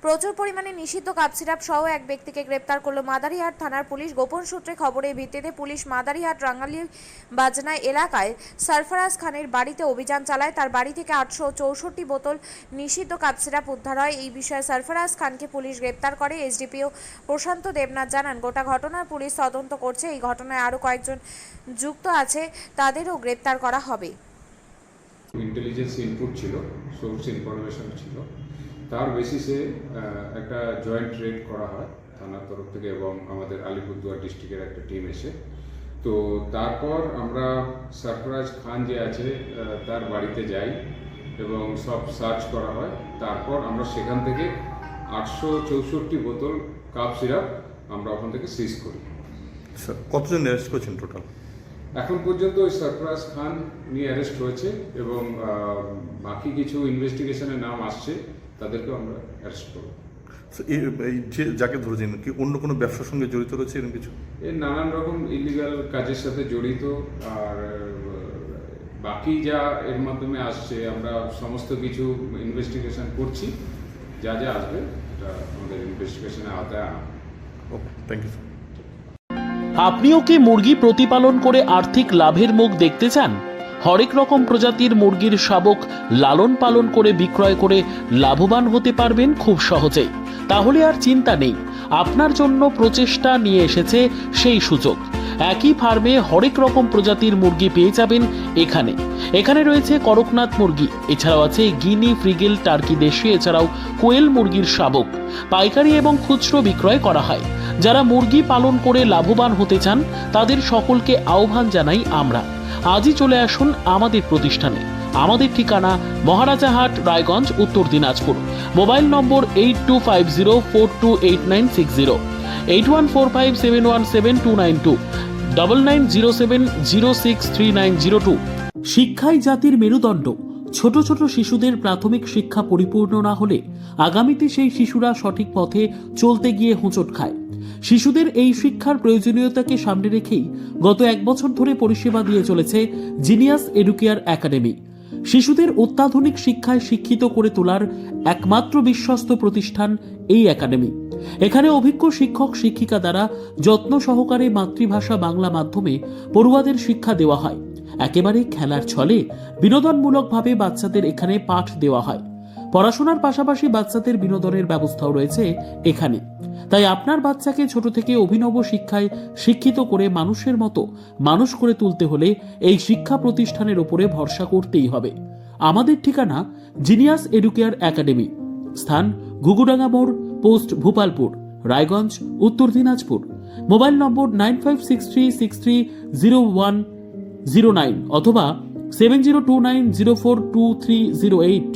প্রচুর পরিমাণে নিষিদ্ধ কাপ সিরাপ সহ এক ব্যক্তিকে গ্রেপ্তার করল মাদারিহাট থানার পুলিশ। গোপন সূত্রে খবরের ভিত্তিতে পুলিশ মাদারিহাট রাঙ্গালি বাজনা এলাকায় সরফরাজ খানের বাড়িতে অভিযান চালায়। তার বাড়ি থেকে 864 বোতল নিষিদ্ধ কাপ সিরাপ উদ্ধার হয়। এই বিষয়ে সরফরাজ খানকে পুলিশ গ্রেপ্তার করে। এসডিপিও প্রশান্ত দেবনাথ জানান, গোটা ঘটনার পুলিশ তদন্ত করছে। এই ঘটনায় আরও কয়েকজন যুক্ত আছে, তাদেরও গ্রেপ্তার করা হবে। ইন্টেলিজেন্স ইনপুট ছিল, সোর্স ইনফরমেশন ছিল, তার বেসিসে একটা জয়েন্ট রেড করা হয় থানার তরফ থেকে এবং আমাদের আলিপুরদুয়ার ডিস্ট্রিক্টের একটা টিম এসে। তো তারপর আমরা সরফরাজ খান যে আছে তার বাড়িতে যাই এবং সব সার্চ করা হয়। তারপর আমরা সেখান থেকে 864 বোতল কাপ সিরাপ আমরা ওখান থেকে সিজ করি। স্যার, কতজন অ্যারেস্ট করেছেন টোটাল? এখন পর্যন্ত ওই সরফরাজ খান নিয়ে অ্যারেস্ট হয়েছে এবং বাকি কিছু ইনভেস্টিগেশনের নাম আসছে, তাদেরকেও আমরা অ্যারেস্ট করব। এই যে যাকে ধরেছেন কি অন্য কোনো ব্যবসার সঙ্গে জড়িত রয়েছে এরকম কিছু? এর নানান রকম ইলিগাল কাজের সাথে জড়িত, আর বাকি যা এর মাধ্যমে আসছে আমরা সমস্ত কিছু ইনভেস্টিগেশন করছি। যা যা আসবে এটা আমাদের ইনভেস্টিগেশনের আওতায় আনা। ওকে, থ্যাংক ইউ স্যার। আপনিও কি মুরগি প্রতিপালন করে আর্থিক লাভের মুখ দেখতে চান? হরেক রকম প্রজাতির মুরগির শাবক লালন পালন করে বিক্রয় করে লাভবান হতে পারবেন খুব সহজেই। তাহলে আর চিন্তা নেই, আপনার জন্য প্রচেষ্টা নিয়ে এসেছে সেই সুযোগ। একই ফার্মে হরেক রকম প্রজাতির মুরগি পেয়ে যাবেন এখানে রয়েছে করকনাথ মুরগি, এছাড়াও আছে গিনি, ফ্রিগেল, টার্কি দেশি, এছাড়াও কোয়েল মুরগির শাবক। পাইকারি এবং খুচরো বিক্রয় করা হয়। যারা মুরগি পালন করে লাভবান হতে চান তাদের সকলকে আহ্বান জানাই আমরা। আজই চলে আসুন আমাদের প্রতিষ্ঠানে। আমাদের ঠিকানা মহারাজাহাট, রায়গঞ্জ, উত্তর দিনাজপুর। মোবাইল নম্বর 8250428960, 8145717292, 9907063902। শিক্ষাই জাতির মেরুদণ্ড। ছোট ছোট শিশুদের প্রাথমিক শিক্ষা পরিপূর্ণ না হলে আগামীতে সেই শিশুরা সঠিক পথে চলতে গিয়ে হোঁচট খায়। শিশুদের এই শিক্ষার প্রয়োজনীয়তাকে সামনে রেখেই গত 1 বছর ধরে পরিষেবা দিয়ে চলেছে জিনিয়াস এডুকেয়ার একাডেমি। শিশুদের অত্যাধুনিক শিক্ষায় শিক্ষিত করে তোলার একমাত্র বিশ্বস্ত প্রতিষ্ঠান এই একাডেমি। এখানে অভিজ্ঞ শিক্ষক শিক্ষিকা দ্বারা যত্ন সহকারে মাতৃভাষা বাংলা মাধ্যমে পড়ুয়াদের শিক্ষা দেওয়া হয়। একেবারে খেলার ছলে বিনোদনমূলকভাবে বাচ্চাদের এখানে পাঠ দেওয়া হয়। পড়াশোনার পাশাপাশি বাচ্চাদের বিনোদনের ব্যবস্থাও রয়েছে এখানে। তাই আপনার বাচ্চাকে ছোট থেকে অভিনব শিক্ষায় শিক্ষিত করে মানুষের মতো মানুষ করে তুলতে হলে এই শিক্ষা প্রতিষ্ঠানের উপরে ভরসা করতেই হবে। আমাদের ঠিকানা জিনিয়াস এডুকেয়ার একাডেমি, স্থান ঘুঘুডাঙ্গা মোড়, পোস্ট ভূপালপুর, রায়গঞ্জ, উত্তর দিনাজপুর। মোবাইল নম্বর 9563630109 অথবা 7029042308।